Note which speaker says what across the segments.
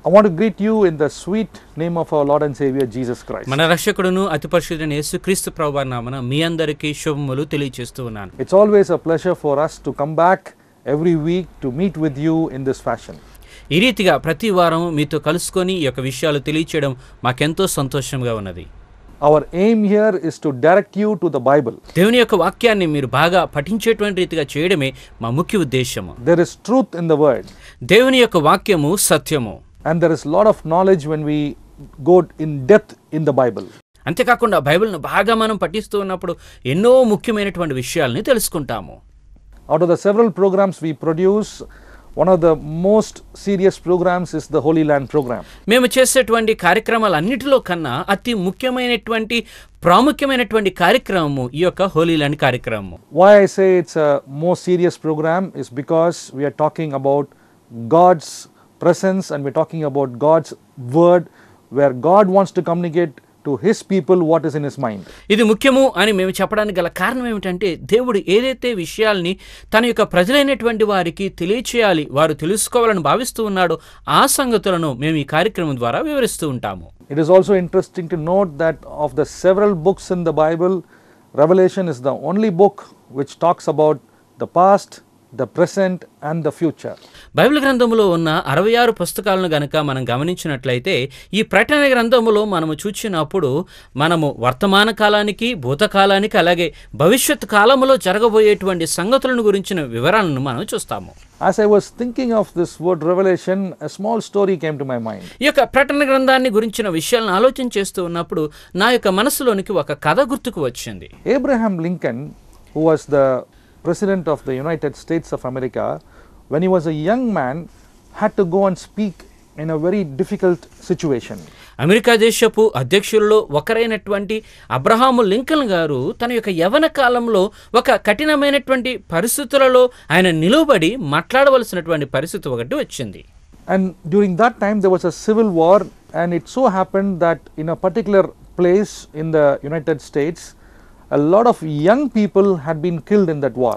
Speaker 1: I want to greet you in the sweet name of our Lord and Savior Jesus Christ.
Speaker 2: మన రక్షకుడును అతి పరిశుద్ధుడైన యేసుక్రీస్తు ప్రభువారి నామమున మీ అందరికీ శుభములు తెలియజేస్తూ ఉన్నాను.
Speaker 1: It's always a pleasure for us to come back every week to meet with you in this fashion.
Speaker 2: ఈ రీతిగా ప్రతి వారం మీతో కలుసుకొని ఈ యొక్క విషయాలు తెలియచేయడం మాకెంతో సంతోషంగా ఉన్నది.
Speaker 1: Our aim here is to direct you to the Bible.
Speaker 2: దేవుని యొక్క వాక్యాన్ని మీరు బాగా పఠించేటువంటి రీతిగా చేయడమే మా ముఖ్య ఉద్దేశము.
Speaker 1: There is truth in the word.
Speaker 2: దేవుని యొక్క వాక్యము సత్యము.
Speaker 1: And there is a lot of knowledge when we go in depth in the Bible.
Speaker 2: అంతేకాకుండా బైబిల్ను బాగా మనం పఠిస్తూ ఉన్నప్పుడు ఎన్నో ముఖ్యమైనటువంటి విషయాల్ని తెలుసుకుంటాము.
Speaker 1: Out of the several programs we produce, one of the most serious programs is the Holy Land program.
Speaker 2: మేము చేసేటువంటి కార్యక్రమాలన్నిటిలో కన్నా అతి ముఖ్యమైనటువంటి ప్రాముఖ్యమైనటువంటి కార్యక్రమము ఈ యొక్క హోలీ ల్యాండ్ కార్యక్రమము.
Speaker 1: Why I say it's a more serious program is because we are talking about God's presence and we're talking about God's word, where God wants to communicate to his people what is in his mind.
Speaker 2: ఇది ముఖ్యము అని మేము చెప్పడానికి గల కారణం ఏమిటంటే దేవుడు ఏదైతే విషయాల్ని తన యొక్క ప్రజలైనటువంటి వారికి తెలియచేయాలి, వారు తెలుసుకోవాలని భావిస్తూ ఉన్నాడో ఆ సంగతులను మేము ఈ కార్యక్రమం ద్వారా వివరిస్తూ ఉంటాము.
Speaker 1: It is also interesting to note that of the several books in the Bible, Revelation is the only book which talks about the past, the present and the future.
Speaker 2: Bible గ్రంథములో ఉన్న 66 పుస్తకాలను గనక మనం గమనించినట్లయితే ఈ ప్రకటన గ్రంథములో మనము చూచినప్పుడు మనము వర్తమాన కాలానికి, భూతకాలానికి, అలాగే భవిష్యత్ కాలములో జరగబోయేటువంటి సంగతులను గురించిన వివరాలను మనం చూస్తాము.
Speaker 1: As I was thinking of this word Revelation, a small story came to my mind.
Speaker 2: ఈ యొక్క ప్రకటన గ్రంథాన్ని గురించిన విషయాలను ఆలోచన చేస్తూ ఉన్నప్పుడు నా యొక్క మనసులోనికి ఒక కథ గుర్తుకు వచ్చింది.
Speaker 1: Abraham Lincoln, who was the President of the United States of America, when he was a young man, had to go and speak in a very difficult situation.
Speaker 2: America దేశపు అధ్యక్షులలో ఒకరైనటువంటి అబ్రహాము లింకన్ గారు తన యొక్క యవ్వన కాలంలో ఒక కఠినమైనటువంటి పరిస్థితులలో ఆయన నిలబడి మాట్లాడవలసినటువంటి పరిస్థితి ఒకటి వచ్చింది.
Speaker 1: And during that time there was a civil war, and it so happened that in a particular place in the United States, a lot of young people had been killed in that war.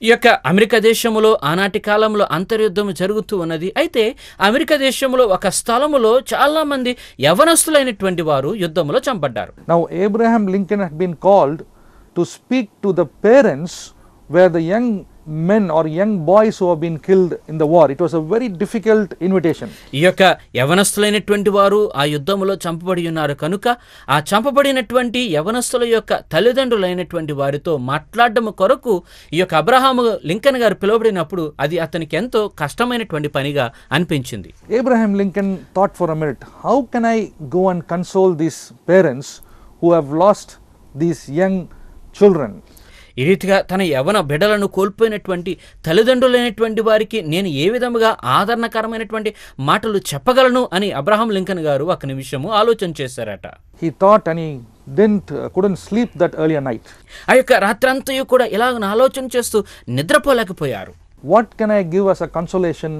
Speaker 2: ఈ యొక్క America దేశంలో ఆనాటి కాలంలో అంతర్యుద్ధం జరుగుతూ ఉన్నది. అయితే America దేశంలో ఒక స్థలములో చాలా మంది యవనస్తులైనటువంటి వారు యుద్ధంలో చంపబడ్డారు.
Speaker 1: Now Abraham Lincoln had been called to speak to the parents where the young men or young boys who have been killed in the war. It was a very difficult invitation.
Speaker 2: ఈ యొక్క యవనస్తులైనటువంటి వారు ఆ యుద్ధములో చంపబడి ఉన్నారు కనుక ఆ చంపబడినటువంటి యవనస్తుల యొక్క తల్లిదండ్రులైనటువంటి వారితో మాట్లాడడం కొరకు ఈ యొక్క అబ్రహాము లింకన్ గారు పిలువబడినప్పుడు అది అతనికి ఎంతో కష్టమైనటువంటి పనిగా అనిపించింది.
Speaker 1: Abraham Lincoln thought for a minute, how can I go and console these parents who have lost these young children?
Speaker 2: ఈ రీతిగా తన యవన బిడ్డలను కోల్పోయినటువంటి తల్లిదండ్రులైనటువంటి వారికి నేను ఏ విధముగా ఆదరణకరమైనటువంటి మాటలు చెప్పగలను అని అబ్రహాం లింకన్ గారు ఒక నిమిషము ఆలోచన చేశారట.
Speaker 1: He thought and he couldn't sleep that earlier night.
Speaker 2: ఆ యొక్క రాత్రంతయు కూడా ఇలాగ ఆలోచన చేస్తూ నిద్రపోలేకపోయారు.
Speaker 1: What can I give as a consolation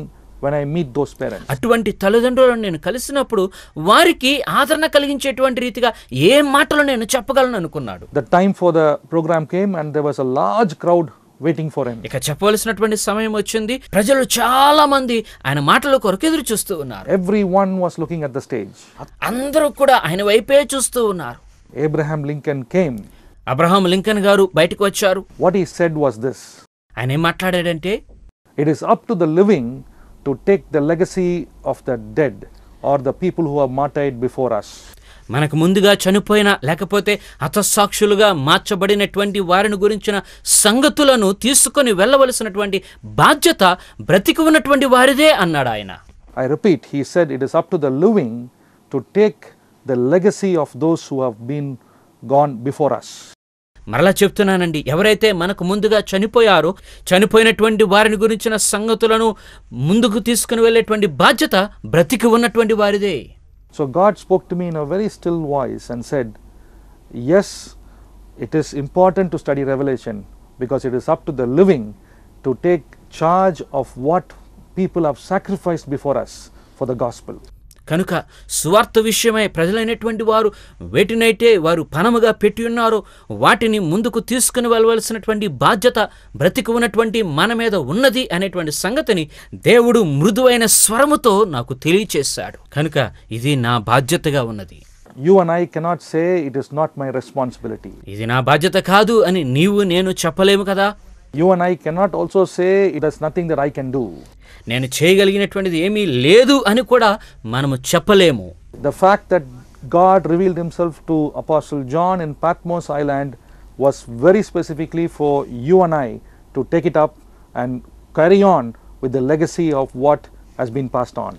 Speaker 1: when I meet those parents?
Speaker 2: అటువంటి తల్లిదండ్రులను నేను కలిసినప్పుడు వారికి ఆదరణ కలిగించేటువంటి రీతిగా ఏ మాటలు నేను చెప్పగలను అనుకున్నాడు.
Speaker 1: The time for the program came and there was a large crowd waiting for him.
Speaker 2: ఇక చెప్పవలసినటువంటి సమయం వచ్చింది. ప్రజలు చాలా మంది ఆయన మాటల కొరకు ఎదురు చూస్తూ ఉన్నారు.
Speaker 1: Everyone was looking at the stage.
Speaker 2: అందరూ కూడా ఆయన వైపే చూస్తూ ఉన్నారు.
Speaker 1: Abraham Lincoln came.
Speaker 2: Abraham Lincoln గారు బయటకు వచ్చారు.
Speaker 1: What he said was this:
Speaker 2: ఆయన ఏం మాట్లాడాడంటే,
Speaker 1: it is up to the living to take the legacy of the dead or the people who have martyred before us.
Speaker 2: మనకు ముందుగా చనిపోయిన లేకపోతే హతసాక్షులుగా మార్చబడినటువంటి వారిని గురించిన సంగతులను తీసుకొని వెళ్ళవలసినటువంటి బాధ్యత బ్రతికి ఉన్నటువంటి వారిదే అన్నాడు ఆయన.
Speaker 1: I repeat, he said it is up to the living to take the legacy of those who have been gone before us.
Speaker 2: మరలా చెప్తున్నానండి, ఎవరైతే మనకు ముందుగా చనిపోయారో చనిపోయినటువంటి వారిని గురించిన సంగతులను ముందుకు తీసుకుని వెళ్ళేటువంటి బాధ్యత బ్రతికి ఉన్నటువంటి వారిదే.
Speaker 1: So God spoke to me in a very still voice and said, yes, it is important to study Revelation because it is up to the living to take charge of what people have sacrificed before us for the gospel.
Speaker 2: కనుక సువార్త విషయమై ప్రజలైనటువంటి వారు వేటినైతే వారు పణముగా పెట్టి ఉన్నారో వాటిని ముందుకు తీసుకుని వెళ్ళవలసినటువంటి బాధ్యత బ్రతికి ఉన్నటువంటి మన మీద ఉన్నది అనేటువంటి సంగతిని దేవుడు మృదువైన స్వరముతో నాకు తెలియచేశాడు. కనుక ఇది నా బాధ్యతగా ఉన్నది.
Speaker 1: You and I cannot say it is not my responsibility.
Speaker 2: ఇది నా బాధ్యత కాదు అని నీవు నేను చెప్పలేము కదా.
Speaker 1: You and I cannot also say it is nothing that I can do.
Speaker 2: నేను చేయగలిగినటువంటిది ఏమీ లేదు అని కూడా మనము చెప్పలేము.
Speaker 1: The fact that God revealed himself to Apostle John in Patmos Island was very specifically for you and I to take it up and carry on with the legacy of what has been passed on.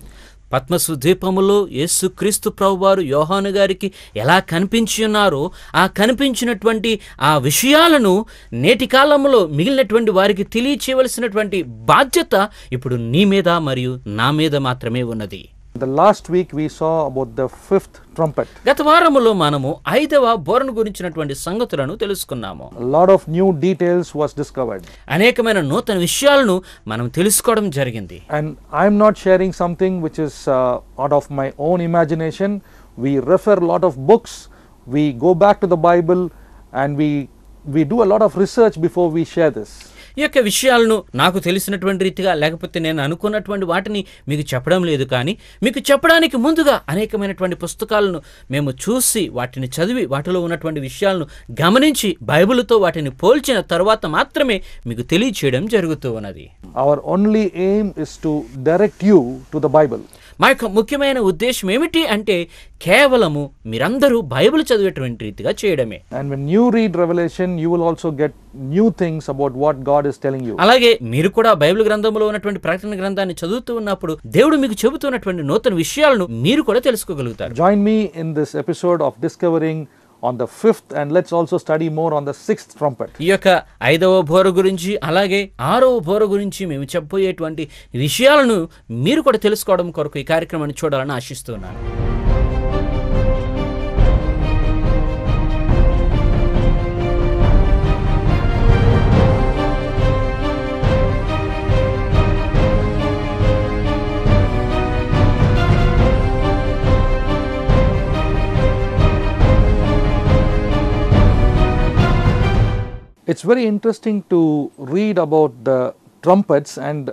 Speaker 2: పద్మసు ద్వీపములో యేసుక్రీస్తు ప్రభువారు యోహాను గారికి ఎలా కనిపించి ఉన్నారో ఆ కనిపించినటువంటి ఆ విషయాలను నేటి కాలంలో మిగిలినటువంటి వారికి తెలియచేయవలసినటువంటి బాధ్యత ఇప్పుడు నీ మీద మరియు నా మీద మాత్రమే ఉన్నది.
Speaker 1: The last week we saw about the fifth trumpet.
Speaker 2: గత వారములో మనము 5వ బోరను గురించినటువంటి సంగతులను తెలుసుకున్నాము.
Speaker 1: A lot of new details was discovered.
Speaker 2: అనేకమైన నూతన విషయాలను మనం తెలుసుకోవడం జరిగింది.
Speaker 1: And I am not sharing something which is out of my own imagination. We refer a lot of books, we go back to the Bible, and we do a lot of research before we share this.
Speaker 2: ఈ యొక్క విషయాలను నాకు తెలిసినటువంటి రీతిగా లేకపోతే నేను అనుకున్నటువంటి వాటిని మీకు చెప్పడం లేదు, కానీ మీకు చెప్పడానికి ముందుగా అనేకమైనటువంటి పుస్తకాలను మేము చూసి వాటిని చదివి వాటిలో ఉన్నటువంటి విషయాలను గమనించి బైబిల్తో వాటిని పోల్చిన తర్వాత మాత్రమే మీకు తెలియచేయడం జరుగుతూ ఉన్నది.
Speaker 1: Our only aim is to direct you to the Bible.
Speaker 2: మా యొక్క ముఖ్యమైన ఉద్దేశం ఏమిటి అంటే కేవలము మీరందరూ బైబిల్ చదివేటువంటి రీతిగా చేయడమే.
Speaker 1: And when you read Revelation, you will also get new things about what God is telling you.
Speaker 2: అలాగే మీరు కూడా బైబిల్ గ్రంథంలో ఉన్నటువంటి ప్రకటన గ్రంథాన్ని చదువుతూ ఉన్నప్పుడు దేవుడు మీకు చెబుతున్నటువంటి నూతన విషయాలను మీరు కూడా తెలుసుకోగలుగుతారు.
Speaker 1: Join me in this episode of discovering on the fifth, and let's also study more on the sixth trumpet.
Speaker 2: ఈ యొక్క 5వ బోర గురించి అలాగే 6వ బోర గురించి మేము చెప్పబోయేటువంటి విషయాలను మీరు కూడా తెలుసుకోవడం కొరకు ఈ కార్యక్రమాన్ని చూడాలని ఆశిస్తున్నాను.
Speaker 1: It's very interesting to read about the trumpets, and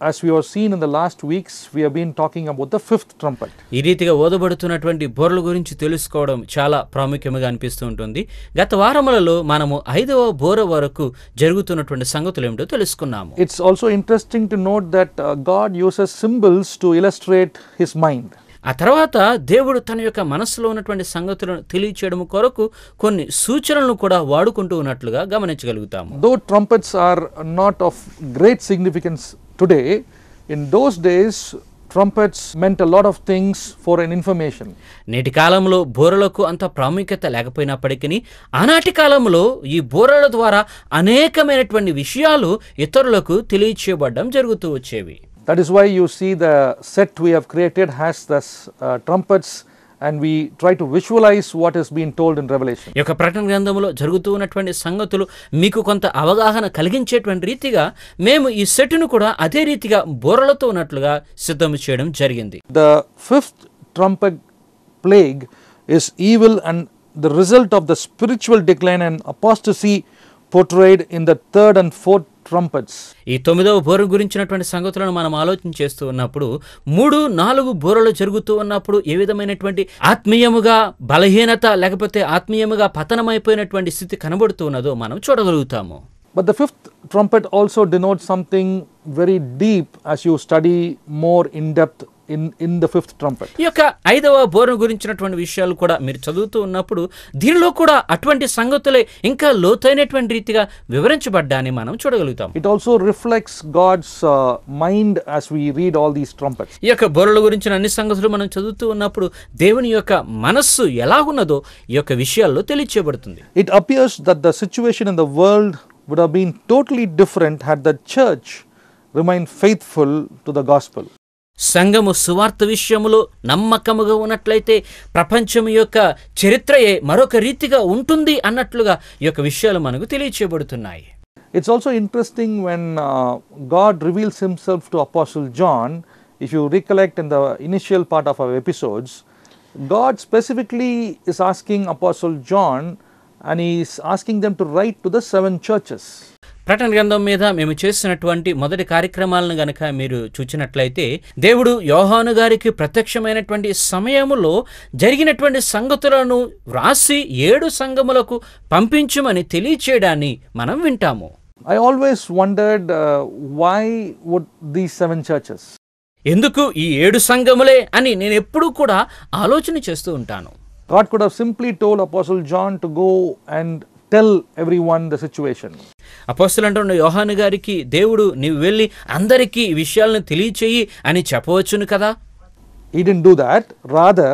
Speaker 1: as we have seen in the last weeks, we have been talking about the fifth trumpet.
Speaker 2: ఈ రీతిగా ఓదబడుతున్నటువంటి బోర్ల గురించి తెలుసుకోవడం చాలా ప్రాముఖ్యంగా అనిపిస్తూ ఉంటుంది. గత వారములలో మనము 5వ బోర వరకు జరుగుతున్నటువంటి సంగతులు ఏమిటో తెలుసుకున్నాము.
Speaker 1: It's also interesting to note that God uses symbols to illustrate his mind.
Speaker 2: ఆ తర్వాత దేవుడు తన యొక్క మనస్సులో ఉన్నటువంటి సంగతులను తెలియచేయడం కొరకు కొన్ని సూచనలను కూడా వాడుకుంటూ ఉన్నట్లుగా గమనించగలుగుతాము.
Speaker 1: Though trumpets are not of great significance today, in those days trumpets meant a lot of things for an information.
Speaker 2: నేటి కాలంలో బోరలకు అంత ప్రాముఖ్యత లేకపోయినప్పటికీ ఆనాటి కాలంలో ఈ బోరల ద్వారా అనేకమైనటువంటి విషయాలు ఇతరులకు తెలియచేయబడడం జరుగుతూ వచ్చేవి.
Speaker 1: That is why you see the set we have created has this trumpets, and we try to visualize what is being told in Revelation.
Speaker 2: ఈ యొక్క ప్రకటన గ్రంథంలో జరుగుతూ ఉన్నటువంటి సంగతులు మీకు కొంత అవగాహన కలిగించేటువంటి రీతిగా మేము ఈ సెట్ను కూడా అదే రీతిగా బోరలతో ఉన్నట్లుగా సిద్ధం చేయడం జరిగింది.
Speaker 1: The fifth trumpet plague is evil and the result of the spiritual decline and apostasy portrayed in the third and fourth trumpets.
Speaker 2: ఈ 9వ బోర గురించినటువంటి సంగతులను మనం ఆలోచన చేస్తూ ఉన్నప్పుడు 3, 4 బోరలు జరుగుతూ ఉన్నప్పుడు ఏ విధమైనటువంటి ఆత్మీయముగా బలహీనత లేకపోతే ఆత్మీయముగా పతనమైపోయినటువంటి స్థితి కనబడుతూ ఉన్నదో మనం చూడగలుగుతాము.
Speaker 1: But the fifth trumpet also denotes something very deep as you study more in depth in the fifth trumpet.
Speaker 2: ఈ యొక్క 5వ బోర గురించినటువంటి విషయాలు కూడా మీరు చదువుతూ ఉన్నప్పుడు దీనిలో కూడా అటువంటి సంగతులే ఇంకా లోతైనటువంటి రీతిగా వివరించబడ్డాన్ని మనం చూడగలుగుతాం.
Speaker 1: It also reflects God's mind as we read all these trumpets.
Speaker 2: ఈ యొక్క బోరల గురించిన అన్ని సంగతులు మనం చదువుతూ ఉన్నప్పుడు దేవుని యొక్క మనస్సు ఎలా ఉన్నదో ఈ యొక్క విషయాల్లో తెలియచేయబడుతుంది.
Speaker 1: It appears that the situation in the world would have been totally different had the church remained faithful to the gospel.
Speaker 2: సంఘము సువార్త విషయములో నమ్మకముగా ఉన్నట్లయితే ప్రపంచం యొక్క చరిత్రయే మరొక రీతిగా ఉంటుంది అన్నట్లుగా ఈ యొక్క విషయాలు మనకు తెలియచేయబడుతున్నాయి.
Speaker 1: It's also interesting when God reveals himself to Apostle John if you recollect in the initial part of our episodes, God specifically is asking Apostle John, and he is asking them to write to the 7 churches.
Speaker 2: ప్రకటన గ్రంథం మీద మేము చేసినటువంటి మొదటి కార్యక్రమాలను గనక మీరు చూచినట్లయితే దేవుడు యోహాను గారికి ప్రత్యక్షమైనటువంటి సమయములో జరిగినటువంటి సంగతులను వ్రాసి 7 సంఘములకు పంపించుమని తెలియచేయడాన్ని మనం వింటాము.
Speaker 1: I always wondered why would these 7 churches?
Speaker 2: ఎందుకు ఈ 7 సంఘములే అని నేను ఎప్పుడూ కూడా ఆలోచన చేస్తూ ఉంటాను.
Speaker 1: God could have simply told Apostle John to go and tell everyone the situation.
Speaker 2: అపోస్తలుడైన యోహాను గారికి దేవుడు నీవు వెళ్ళి అందరికీ ఈ విషయాలను తెలియచేయి అని చెప్పవచ్చును కదా.
Speaker 1: He didn't do that. Rather,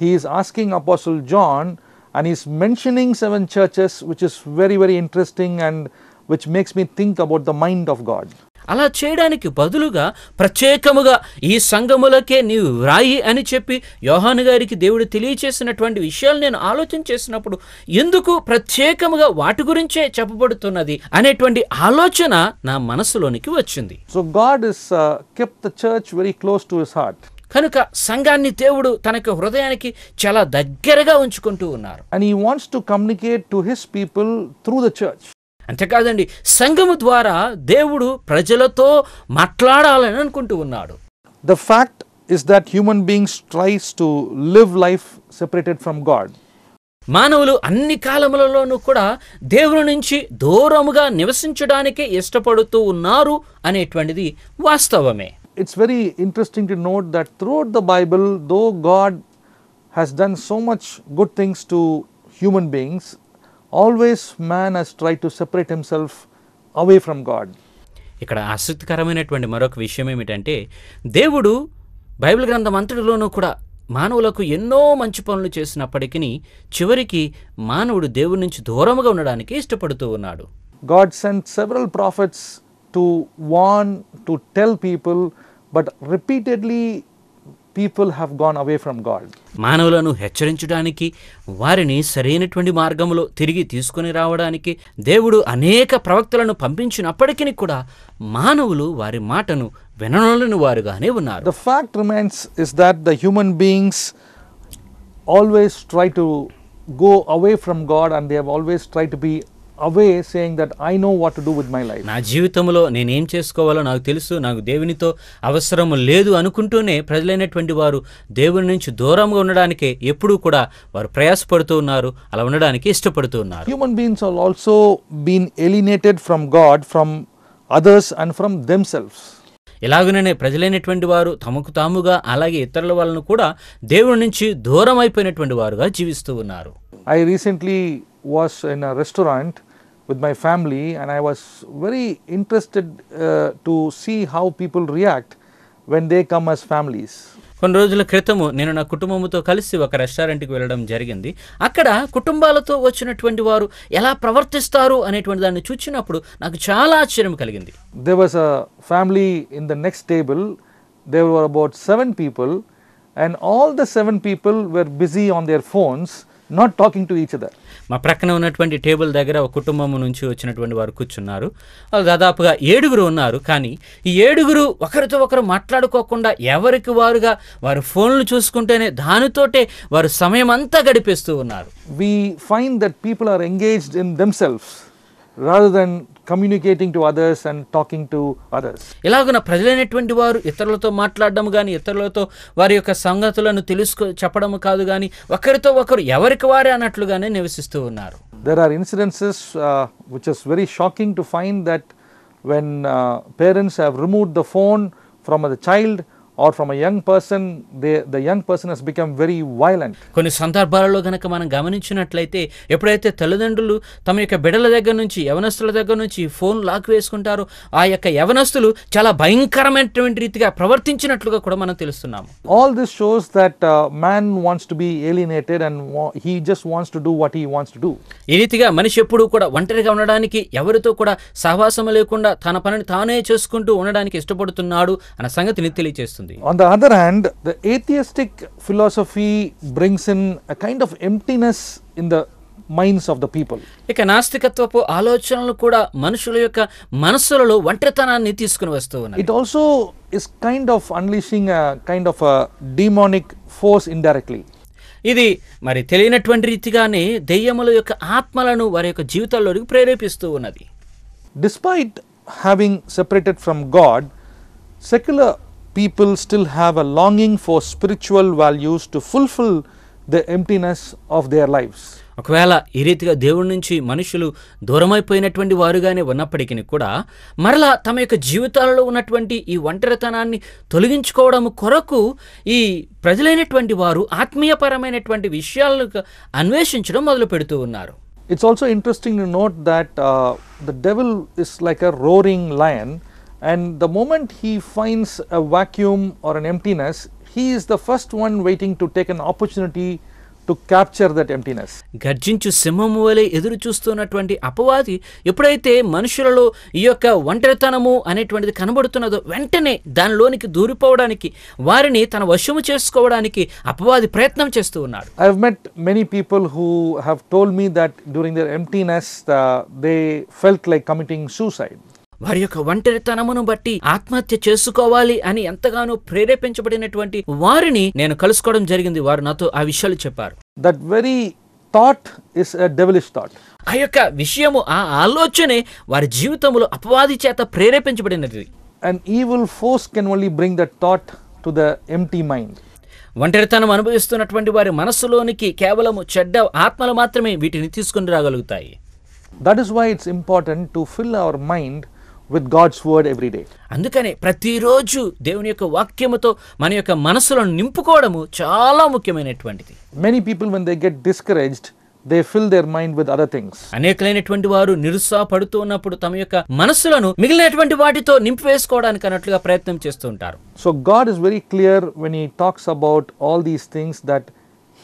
Speaker 1: he is asking Apostle John, and he is mentioning 7 churches, which is very, very interesting and which makes me think about the mind of God.
Speaker 2: అలా చేయడానికి బదులుగా ప్రత్యేకముగా ఈ సంఘములకే నీవు వ్రాయి అని చెప్పి యోహాను గారికి దేవుడు తెలియచేసినటువంటి విషయాలు నేను ఆలోచన చేసినప్పుడు ఎందుకు ప్రత్యేకముగా వాటి గురించే చెప్పబడుతున్నది అనేటువంటి ఆలోచన నా మనసులోనికి వచ్చింది.
Speaker 1: So God has kept the church very close to his heart.
Speaker 2: కనుక సంఘాన్ని దేవుడు తనకు హృదయానికి చాలా దగ్గరగా ఉంచుకుంటూ ఉన్నారు.
Speaker 1: And he wants to communicate to his people through the church.
Speaker 2: అంతేకాదండి, సంఘము ద్వారా దేవుడు ప్రజలతో మాట్లాడాలని అనుకుంటూ ఉన్నాడు.
Speaker 1: The fact is that human beings tries to live life separated from God.
Speaker 2: మానవులు అన్ని కాలములలోనూ కూడా దేవుని నుంచి దూరముగా నివసించడానికే ఇష్టపడుతూ ఉన్నారు అనేటువంటిది వాస్తవమే.
Speaker 1: It's very interesting to note that throughout the Bible, though God has done so much good things to human beings, always man has tried to separate himself away from God.
Speaker 2: ఇక్కడ ఆసక్తికరమైనటువంటి మరొక విషయం ఏమిటంటే దేవుడు బైబిల్ గ్రంథం అంతటిలోనూ కూడా మానవులకు ఎన్నో మంచి పనులు చేసినప్పటికీ చివరికి మానవుడు దేవుడి నుంచి దూరముగా ఉండడానికి ఇష్టపడుతూ ఉన్నాడు.
Speaker 1: God sent several prophets to warn, to tell people, but repeatedly people have gone away from God.
Speaker 2: మానవులను హెచ్చరించడానికి, వారిని సరైనటువంటి మార్గంలో తిరిగి తీసుకొని రావడానికి దేవుడు అనేక ప్రవక్తలను పంపించినప్పటికీ కూడా మానవులు వారి మాటను విననొల్లని వారుగానే ఉన్నారు.
Speaker 1: The fact remains is that the human beings always try to go away from God, and they have always tried to be away, saying that I know what to do with my life.
Speaker 2: నా జీవితంలో నేనేం చేసుకోవాలో నాకు తెలుసు, నాకు దేవునితో అవసరం లేదు అనుకుంటూనే ప్రజలైనటువంటి వారు దేవుని నుంచి దూరంగా ఉండడానికే ఎప్పుడూ కూడా వారు ప్రయాసపడుతూ ఉన్నారు, అలా ఉండడానికి ఇష్టపడుతూ ఉన్నారు.
Speaker 1: Human beings are also been alienated from God, from others and from themselves.
Speaker 2: ఇలాగనే ప్రజలైనటువంటి వారు తమకు తాముగా అలాగే ఇతరుల వాళ్ళను కూడా దేవుని నుంచి దూరం అయిపోయినటువంటి వారుగా జీవిస్తూ ఉన్నారు.
Speaker 1: I recently was in a restaurant with my family, and I was very interested to see how people react when they come as families.
Speaker 2: కొన్ని రోజుల క్రితము నేను నా కుటుంబంతో కలిసి ఒక రెస్టారెంట్కి వెళ్ళడం జరిగింది. అక్కడ కుటుంబాలతో వచ్చినటువంటి వారు ఎలా ప్రవర్తిస్తారు అనేటువంటి దాన్ని చూచినప్పుడు నాకు చాలా ఆశ్చర్యం కలిగింది.
Speaker 1: There was a family in the next table. There were about 7 people, and all the 7 people were busy on their phones, not talking to each other.
Speaker 2: మా ప్రక్కన ఉన్నటువంటి టేబుల్ దగ్గర ఒక కుటుంబం నుంచి వచ్చినటువంటి వారు కూర్చున్నారు. దాదాపుగా 7 ఉన్నారు. కానీ ఈ 7 ఒకరితో ఒకరు మాట్లాడుకోకుండా ఎవరికి వారుగా వారు ఫోన్లు చూసుకుంటేనే దానితోటే వారు సమయం అంతా గడిపేస్తూ ఉన్నారు.
Speaker 1: We find that people are engaged in themselves rather than communicating to others and talking to others.
Speaker 2: ఇలాగున ప్రజలైనటువంటి వారు ఇతరులతో మాట్లాడడం కానీ ఇతరులతో వారి యొక్క సంగతులను చెప్పడం కాదు కానీ ఒకరితో ఒకరు ఎవరికి వారే అన్నట్లుగానే నివసిస్తూ ఉన్నారు.
Speaker 1: There are incidences which is very shocking to find that when parents have removed the phone from the child or from a young person, the young person has become very violent.
Speaker 2: కొన్ని సందర్భాలలో గనక మనం గమనించినట్లయితే ఎప్పుడైతే తల్లిదండ్రులు తమ యొక్క బిడ్డల దగ్గర నుంచి యవనస్తుల దగ్గర నుంచి ఫోన్ లాక్ వేసుకుంటారో ఆ యొక్క యవనస్తులు చాలా భయంకరమైనటువంటి రీతిగా ప్రవర్తించినట్లుగా కూడా మనం తెలుస్తున్నాము.
Speaker 1: All this shows that man wants to be alienated and he just wants to do what he wants to do.
Speaker 2: ఈ రీతిగా మనిషి ఎప్పుడూ కూడా ఒంటరిగా ఉండడానికి ఎవరితో కూడా సహవాసం లేకుండా తన పనిని తానే చేసుకుంటూ ఉండడానికి ఇష్టపడుతున్నాడు అన్న సంగతిని తెలియజేస్తుంది.
Speaker 1: On the other hand, the atheistic philosophy brings in a kind of emptiness in the minds of the people.
Speaker 2: ఇక నాస్తికత్వపు ఆలోచనలు కూడా మనుషుల యొక్క మనస్సులలో ఒంటరితనాన్ని తీసుకుని వస్తూ ఉన్నాయి.
Speaker 1: It also is kind of unleashing a kind of a demonic force indirectly.
Speaker 2: ఇది మరి తెలియనటువంటి రీతిగానే దెయ్యముల యొక్క ఆత్మలను వారి యొక్క జీవితాల్లోకి ప్రేరేపిస్తూ ఉన్నది.
Speaker 1: Despite having separated from God, secular people still have a longing for spiritual values to fulfill the emptiness of their lives.
Speaker 2: ఒకవేళ ఈ రీతిగా దేవుడి నుంచి మనుషులు దూరమైపోయినటువంటి వారుగానే ఉన్నప్పటికీ కూడా మరలా తమ యొక్క జీవితాలలో ఉన్నటువంటి ఈ ఒంటరితనాన్ని తొలగించుకోవడం కొరకు ఈ ప్రజలైనటువంటి వారు ఆత్మీయపరమైనటువంటి విషయాలను అన్వేషించడం మొదలు పెడుతూ ఉన్నారు.
Speaker 1: It's also interesting to note that the devil is like a roaring lion, and the moment he finds a vacuum or an emptiness, he is the first one waiting to take an opportunity to capture that emptiness.
Speaker 2: గర్జించు సింహము వలె ఎదురు చూస్తున్నటువంటి అపవాది ఎప్పుడైతే మనుషులలో ఈ యొక్క ఒంటరితనము అనేటువంటిది కనబడుతున్నదో వెంటనే దానిలోనికి దూరిపోవడానికి వారిని తన వశము చేసుకోవడానికి అపవాది ప్రయత్నం చేస్తూ ఉన్నాడు.
Speaker 1: I have met many people who have told me that during their emptiness they felt like committing suicide.
Speaker 2: వారి యొక్క ఒంటరితనమును బట్టి ఆత్మహత్య చేసుకోవాలి అని ఎంతగానో ప్రేరేపించబడినటువంటి వారిని నేను కలుసుకోవడం జరిగింది. వారు నాతో ఆ విషయాలు చెప్పారు.
Speaker 1: That very thought is a devilish thought.
Speaker 2: ఆ యొక్క విషయము ఆ ఆలోచనే వారి జీవితంలో అపవాది చేత ప్రేరేపించబడినది.
Speaker 1: An evil force can only bring that thought to the empty mind.
Speaker 2: ఒంటరితనం అనుభవిస్తున్నటువంటి వారి మనస్సులోనికి కేవలము చెడ్డ ఆత్మలు మాత్రమే వీటిని తీసుకుని రాగలుగుతాయి.
Speaker 1: That is why it's important to fill our mind with God's word every day.
Speaker 2: అందుకనే ప్రతిరోజు దేవుని యొక్క వాక్యముతో మన యొక్క మనసులను నింపుకోవడము చాలా ముఖ్యమైనటువంటిది.
Speaker 1: Many people when they get discouraged, they fill their mind with other things.
Speaker 2: అనేకమైనటువంటి వారు నిరుత్సాహపడుతూ ఉన్నప్పుడు తమ యొక్క మనసులను మిగిలినటువంటి వాటితో నింపివేసుకోవడానికి అన్నట్లుగా ప్రయత్నం చేస్తూ ఉంటారు.
Speaker 1: So God is very clear when he talks about all these things that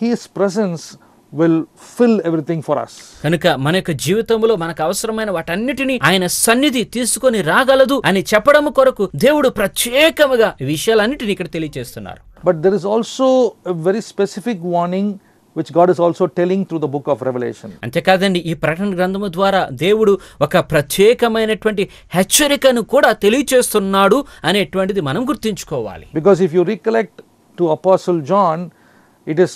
Speaker 1: his presence will fill everything for us.
Speaker 2: కనుక మన యొక్క జీవితంలో మనకు అవసరమైన వాటన్నిటిని ఆయన సన్నిధి తీసుకొని రాగలదు అని చెప్పడం కొరకు దేవుడు ప్రత్యేకముగా ఈ విషయాలన్నిటిని ఇక్కడ తెలియజేస్తున్నారు.
Speaker 1: But there is also a very specific warning which God is also telling through the book of Revelation.
Speaker 2: అంతేకాదండి, ఈ ప్రకటన గ్రంథము ద్వారా దేవుడు ఒక ప్రత్యేకమైనటువంటి హెచ్చరికను కూడా తెలియజేస్తున్నాడు అనేటువంటిది మనం గుర్తుంచుకోవాలి.
Speaker 1: Because if you recollect to Apostle John, it is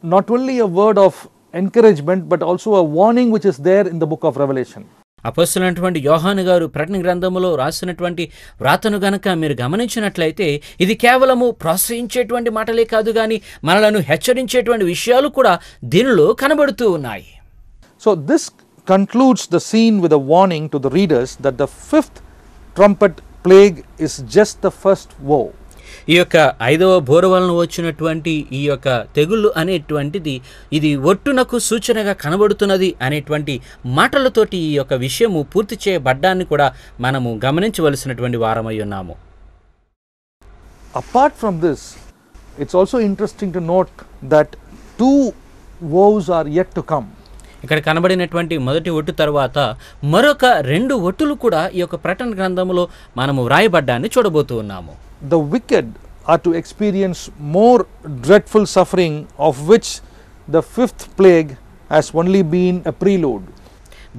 Speaker 1: not only a word of encouragement but also a warning which is there in the book of Revelation.
Speaker 2: అపొస్తలుడైనటువంటి యోహాను గారు ప్రకటన గ్రంథములో రాసినటువంటి వ్రాతను గనక మీరు గమనించినట్లయితే ఇది కేవలము ప్రోత్సహించేటువంటి మాటలే కాదు గాని మనలను హెచ్చరించేటువంటి విషయాలు కూడా దీనిలో కనబడుతూ ఉన్నాయి.
Speaker 1: So this concludes the scene with a warning to the readers that the fifth trumpet plague is just the first woe.
Speaker 2: ఈ యొక్క 5వ బోర వలన వచ్చినటువంటి ఈ యొక్క తెగుళ్ళు అనేటువంటిది ఇది ఒట్టునకు సూచనగా కనబడుతున్నది అనేటువంటి మాటలతోటి ఈ యొక్క విషయము పూర్తి చేయబడ్డాన్ని కూడా మనము గమనించవలసినటువంటి వారమై ఉన్నాము.
Speaker 1: Apart from this, it's also interesting to note that 2 woes are yet to come.
Speaker 2: ఇక్కడ కనబడినటువంటి మొదటి ఒట్టు తర్వాత మరొక 2 ఒట్టులు కూడా ఈ యొక్క ప్రకటన గ్రంథములో మనము వ్రాయబడ్డాన్ని చూడబోతూ ఉన్నాము.
Speaker 1: The wicked are to experience more dreadful suffering, of which the 5th plague has only been a prelude.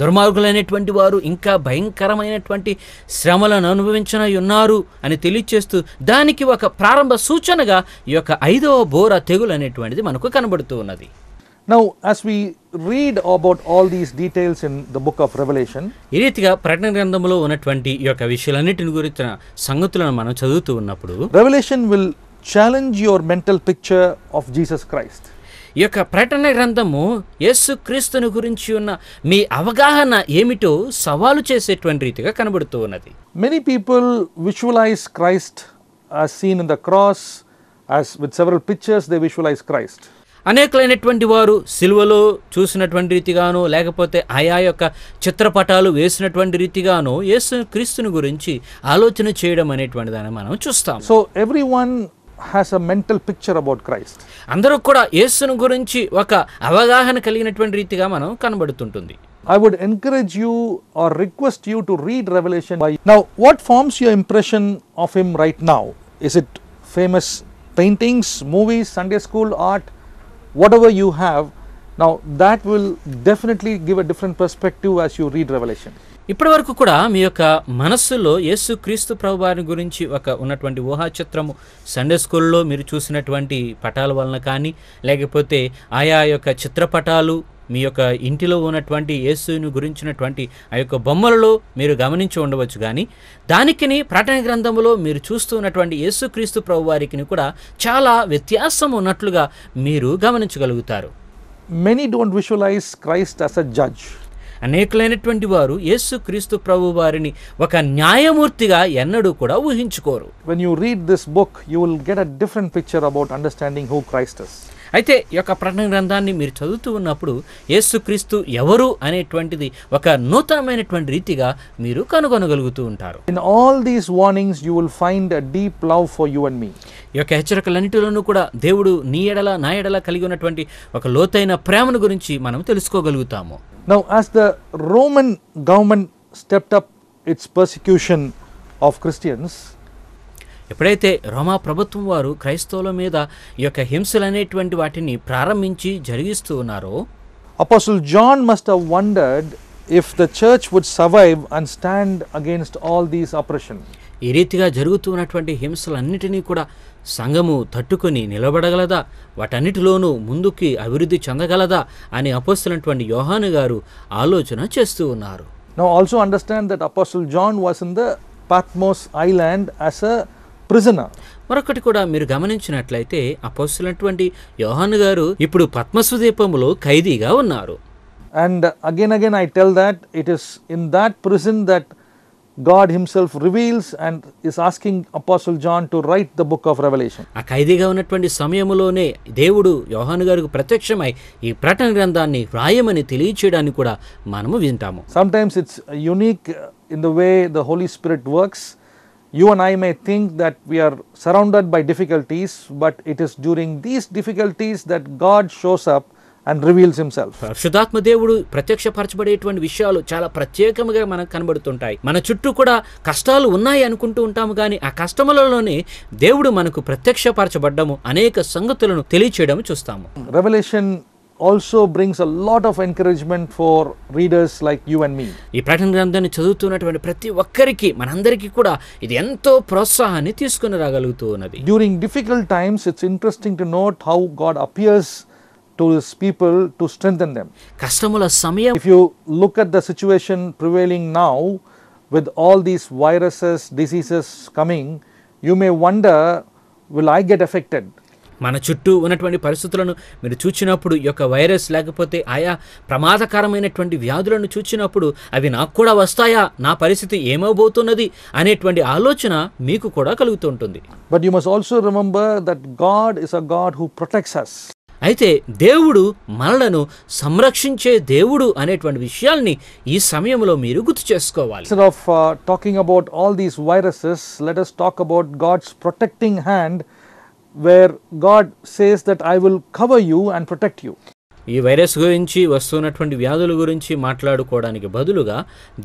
Speaker 2: దుర్మార్గులైనటువంటి వారు ఇంకా భయంకరమైనటువంటి శ్రమలను అనుభవించనై ఉన్నారు అని తెలియచేస్తూ దానికి ఒక ప్రారంభ సూచనగా ఈ యొక్క 5వ బోర తెగులు అనేటువంటిది మనకు కనబడుతూ ఉన్నది.
Speaker 1: Now, as we read about all these details in the book of Revelation,
Speaker 2: ఈ రీతిగా ప్రకటన గ్రంథములో ఉన్నటువంటి ఈ యొక్క విషయాలన్నిటిని గురించిన సంగతులను మనం చదువుతూ ఉన్నప్పుడు
Speaker 1: Revelation will challenge your mental picture of Jesus Christ.
Speaker 2: ఈ యొక్క ప్రకటన గ్రంథము యేసుక్రీస్తుని గురించి ఉన్న మీ అవగాహన ఏమిటో సవాలు చేసేటువంటి రీతిగా కనబడుతూ ఉన్నది.
Speaker 1: Many people visualize Christ as seen in the cross, as with several pictures they visualize Christ.
Speaker 2: అనేకలైనటువంటి వారు సిలువలో చూసినటువంటి రీతిగానో లేకపోతే ఆయా యొక్క చిత్రపటాలు వేసినటువంటి రీతిగానో యేసుక్రీస్తుని గురించి ఆలోచన చేయడం అనేటువంటి దాన్ని మనం చూస్తాం.
Speaker 1: So everyone has a mental picture about Christ.
Speaker 2: అందరూ కూడా యేసును గురించి ఒక అవగాహన కలిగినటువంటి రీతిగా మనం కనబడుతుంటుంది.
Speaker 1: I would encourage you or request you to read Revelation. Now, what forms your impression of him right now? Is it famous paintings, movies, Sunday school art? Whatever you have, Now that will definitely give a different perspective as you read Revelation.
Speaker 2: ఇప్పటి వరకు కూడా మీ యొక్క మనస్సులో యేసుక్రీస్తు ప్రభువారి గురించి ఉన్నటువంటి ఊహా చిత్రము సండే స్కూల్లో మీరు చూసినటువంటి పటాల వలన కానీ, లేకపోతే ఆయా యొక్క చిత్రపటాలు మీ యొక్క ఇంటిలో ఉన్నటువంటి యేసుని గురించినటువంటి ఆ యొక్క బొమ్మలలో మీరు గమనించి ఉండవచ్చు. కానీ దానికిని ప్రకటన గ్రంథంలో మీరు చూస్తూ ఉన్నటువంటి యేసుక్రీస్తు ప్రభువారికి కూడా చాలా వ్యత్యాసం ఉన్నట్లుగా మీరు గమనించగలుగుతారు.
Speaker 1: Many don't visualize Christ as a judge.
Speaker 2: అనేకులైనటువంటి వారు యేసుక్రీస్తు ప్రభు వారిని ఒక న్యాయమూర్తిగా ఎన్నడూ కూడా ఊహించుకోరు.
Speaker 1: When you read this book, you will get a different picture about understanding who Christ is.
Speaker 2: అయితే ఈ యొక్క ప్రకటన గ్రంథాన్ని మీరు చదువుతూ ఉన్నప్పుడు యేసుక్రీస్తు ఎవరు అనేటువంటిది ఒక నూతనమైనటువంటి రీతిగా మీరు కనుగొనగలుగుతూ ఉంటారు.
Speaker 1: In all these warnings you will find a deep love for you and me.
Speaker 2: ఈ యొక్క హెచ్చరికలన్నిటిలోనూ కూడా దేవుడు నీ ఎడల నా ఎడల కలిగి ఉన్నటువంటి ఒక లోతైన ప్రేమను గురించి మనం తెలుసుకోగలుగుతాము.
Speaker 1: Now as the Roman government stepped up its persecution of Christians,
Speaker 2: ఎప్పుడైతే రోమా ప్రభుత్వం వారు క్రైస్తవుల మీద ఈ యొక్క హింసలు అనేటువంటి వాటిని ప్రారంభించి జరిగిస్తూ ఉన్నారో,
Speaker 1: Apostle John must have wondered if the church would survive and stand against all these oppression.
Speaker 2: ఈ రీతిగా జరుగుతూ ఉన్నటువంటి హింసలన్నిటినీ కూడా సంఘము తట్టుకొని నిలబడగలదా, వాటన్నిటిలోనూ ముందుకి అభివృద్ధి చెందగలదా అని అపోస్తలుడైనటువంటి యోహాను గారు ఆలోచన చేస్తూ ఉన్నారు.
Speaker 1: Now also understand that Apostle John was in the Patmos island as a prisoner.
Speaker 2: మరొకటి కూడా మీరు గమనించినట్లయితే అపోస్తలుడైనటువంటి యోహాను గారు ఇప్పుడు పద్మసు ద్వీపములో ఖైదీగా ఉన్నారు.
Speaker 1: And again I tell that it is in that prison that God himself reveals and is asking Apostle John to write the book of Revelation.
Speaker 2: ఆ ఖైదీగా ఉన్నటువంటి సమయములోనే దేవుడు యోహాను గారికి ప్రత్యక్షమై ఈ ప్రకటన గ్రంథాన్ని వ్రాయమని తెలియచేయడాన్ని కూడా మనము వింటాము.
Speaker 1: Sometimes it's unique in the way the Holy Spirit works. You and I may think that we are surrounded by difficulties, but it is during these difficulties that God shows up and reveals himself.
Speaker 2: పరిశుద్ధాత్మ దేవుడు ప్రత్యక్షపరచబడేటువంటి విషయాలు చాలా ప్రత్యేకంగా మనకు కనబడుతుంటాయి. మన చుట్టూ కూడా కష్టాలు ఉన్నాయి అనుకుంటూ ఉంటాము, కానీ ఆ కష్టములలోనే దేవుడు మనకు ప్రత్యక్షపరచబడ్డము అనేక సంగతులను తెలియచేయడం చూస్తాము.
Speaker 1: Revelation also brings a lot of encouragement for readers like you and me.
Speaker 2: ఈ ప్రకటన గ్రంథాన్ని చదువుతున్నటువంటి ప్రతి ఒక్కరికి మనందరికీ కూడా ఇది ఎంతో ప్రోత్సాహాన్ని తీసుకుని రాగలుగుతూ ఉన్నది.
Speaker 1: During difficult times it's interesting to note how God appears to his people to strengthen them.
Speaker 2: కష్టముల సమయం
Speaker 1: If you look at the situation prevailing now with all these viruses, diseases coming, you may wonder, will I get affected?
Speaker 2: మన చుట్టూ ఉన్నటువంటి పరిస్థితులను మీరు చూచినప్పుడు ఈ యొక్క virus లేకపోతే ఆయా ప్రమాదకరమైనటువంటి వ్యాధులను చూచినప్పుడు అవి నాకు కూడా వస్తాయా, నా పరిస్థితి ఏమవబోతున్నది అనేటువంటి ఆలోచన మీకు కూడా కలుగుతూ ఉంటుంది.
Speaker 1: But you must also remember that God is a God who protects us.
Speaker 2: అయితే దేవుడు మనలను సంరక్షించే దేవుడు అనేటువంటి విషయాల్ని ఈ సమయంలో మీరు గుర్తు చేసుకోవాలి.
Speaker 1: Instead of talking about all these viruses, let us talk about God's protecting hand, where God says that I will cover you and protect you.
Speaker 2: ఈ వైరస్ గురించి వస్తున్నటువంటి వ్యాధుల గురించి మాట్లాడుకోవడానికి బదులుగా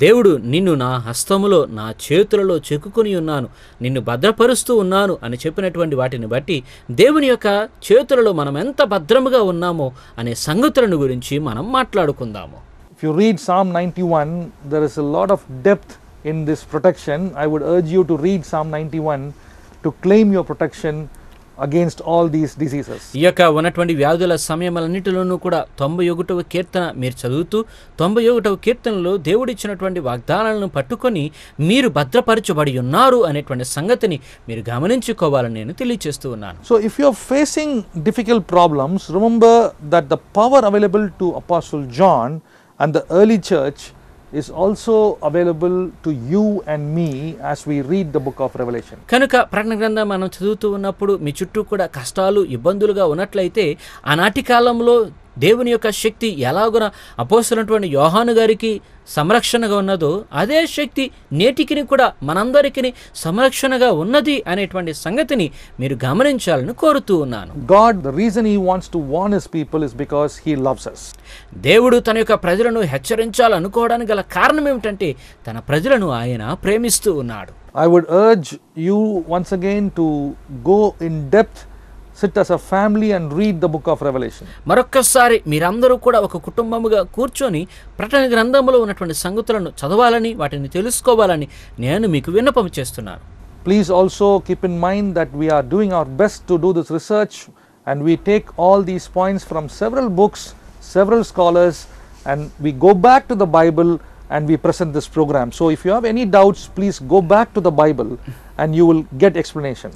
Speaker 2: దేవుడు నిన్ను నా హస్తములో నా చేతులలో చెక్కుకొని ఉన్నాను, నిన్ను భద్రపరుస్తూ ఉన్నాను అని చెప్పినటువంటి వాటిని బట్టి దేవుని యొక్క చేతులలో మనం ఎంత భద్రముగా ఉన్నామో అనే సంగతులను గురించి మనం మాట్లాడుకుందాము.
Speaker 1: If you read Psalm 91, there is a lot of depth in this protection. I would urge you to read Psalm 91 to claim your protection against all these diseases.
Speaker 2: ఈ యొక్క ఉన్నటువంటి వ్యాధుల సమయములన్నిటిలోనూ కూడా 91వ కీర్తన మీరు చదువుతూ 91వ కీర్తనలో దేవుడు ఇచ్చినటువంటి వాగ్దానాలను పట్టుకొని మీరు భద్రపరచబడి ఉన్నారు అనేటువంటి సంగతిని మీరు గమనించుకోవాలని నేను తెలియజేస్తూ ఉన్నాను.
Speaker 1: So if you are facing difficult problems, remember that the power available to Apostle John and the early church is also available to you and me as we read the book of Revelation.
Speaker 2: కనుక ప్రకటన గ్రంథం మనం చదువుతూ ఉన్నప్పుడు మీ చుట్టూ కూడా కష్టాలు ఇబ్బందులుగా ఉన్నట్లయితే ఆనాటి కాలంలో దేవుని యొక్క శక్తి ఎలాగున అపోస్తలుడైనటువంటి యోహాను గారికి సంరక్షణగా ఉన్నదో అదే శక్తి నేటికి కూడా మనందరికీ సంరక్షణగా ఉన్నది అనేటువంటి సంగతిని మీరు గమనించాలని కోరుతూ ఉన్నాను.
Speaker 1: God, the reason he wants to warn his people is because he loves us.
Speaker 2: దేవుడు తన యొక్క ప్రజలను హెచ్చరించాలనుకోవడానికి గల కారణం ఏమిటంటే తన ప్రజలను ఆయన ప్రేమిస్తూ ఉన్నాడు.
Speaker 1: I would urge you once again to go in depth, sit as a family and read the book of Revelation.
Speaker 2: మరొక్కసారి మీరందరూ కూడా ఒక కుటుంబముగా కూర్చొని ప్రకటన గ్రంథములో ఉన్నటువంటి సంగతులను చదవాలని వాటిని తెలుసుకోవాలని నేను మీకు విన్నపం చేస్తున్నాను.
Speaker 1: Please also keep in mind that we are doing our best to do this research, and we take all these points from several books, several scholars, and we go back to the Bible and we present this program. So if you have any doubts, please go back to the Bible and you will get explanation.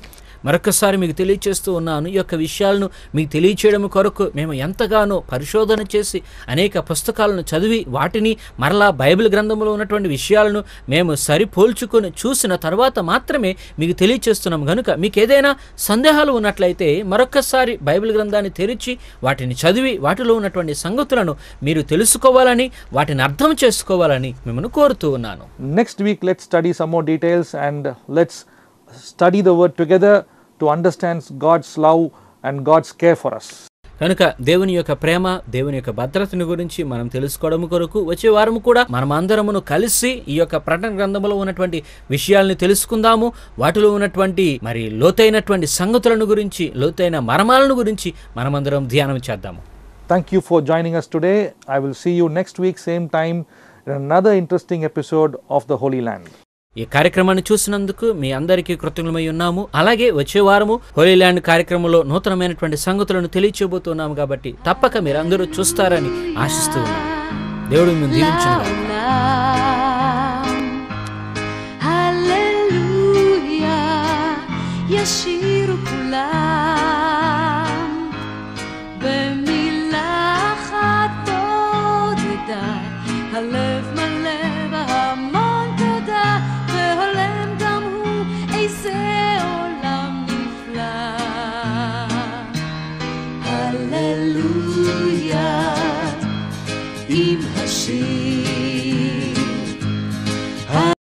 Speaker 2: మరొకసారి మీకు తెలియచేస్తూ ఉన్నాను. ఈ యొక్క విషయాలను మీకు తెలియచేయడం కొరకు మేము ఎంతగానో పరిశోధన చేసి అనేక పుస్తకాలను చదివి వాటిని మరలా బైబిల్ గ్రంథంలో ఉన్నటువంటి విషయాలను మేము సరిపోల్చుకొని చూసిన తర్వాత మాత్రమే మీకు తెలియచేస్తున్నాం. కనుక మీకు ఏదైనా సందేహాలు ఉన్నట్లయితే మరొకసారి బైబిల్ గ్రంథాన్ని తెరిచి వాటిని చదివి వాటిలో ఉన్నటువంటి సంగతులను మీరు తెలుసుకోవాలని వాటిని అర్థం చేసుకోవాలని మిమ్మల్ని కోరుతూ ఉన్నాను.
Speaker 1: Next week let's study some more details and let's study the word together to understand God's love and God's care for us.
Speaker 2: కనుక దేవుని యొక్క ప్రేమ, దేవుని యొక్క భద్రతను గురించి మనం తెలుసుకోవడం కొరకు వచ్చే వారం కూడా మనమందరమును కలిసి ఈ యొక్క ప్రకటన గ్రంథంలో ఉన్నటువంటి విషయాలను తెలుసుకుందాము. వాటిలో ఉన్నటువంటి మరి లోతైనటువంటి సంగతులను గురించి, లోతైన మర్మాలను గురించి మనమందరం ధ్యానం చేద్దాము.
Speaker 1: Thank you for joining us today. I will see you next week same time in another interesting episode of the Holy Land.
Speaker 2: ఈ కార్యక్రమాన్ని చూసినందుకు మీ అందరికీ కృతజ్ఞులమై ఉన్నాము. అలాగే వచ్చే వారము హోలీ ల్యాండ్ కార్యక్రమంలో నూతనమైనటువంటి సంగతులను తెలియచేయబోతున్నాము కాబట్టి తప్పక మీరందరూ చూస్తారని ఆశిస్తూ ఉన్నాము. దేవుడు మిమ్మల్ని దీవించును.
Speaker 3: హల్లెలూయా యశీరు కులాం במילה אחת תודה, הלב מלא בהמון תודה, והולם גם הוא איזה עולם נפלא. הללויה עם השיר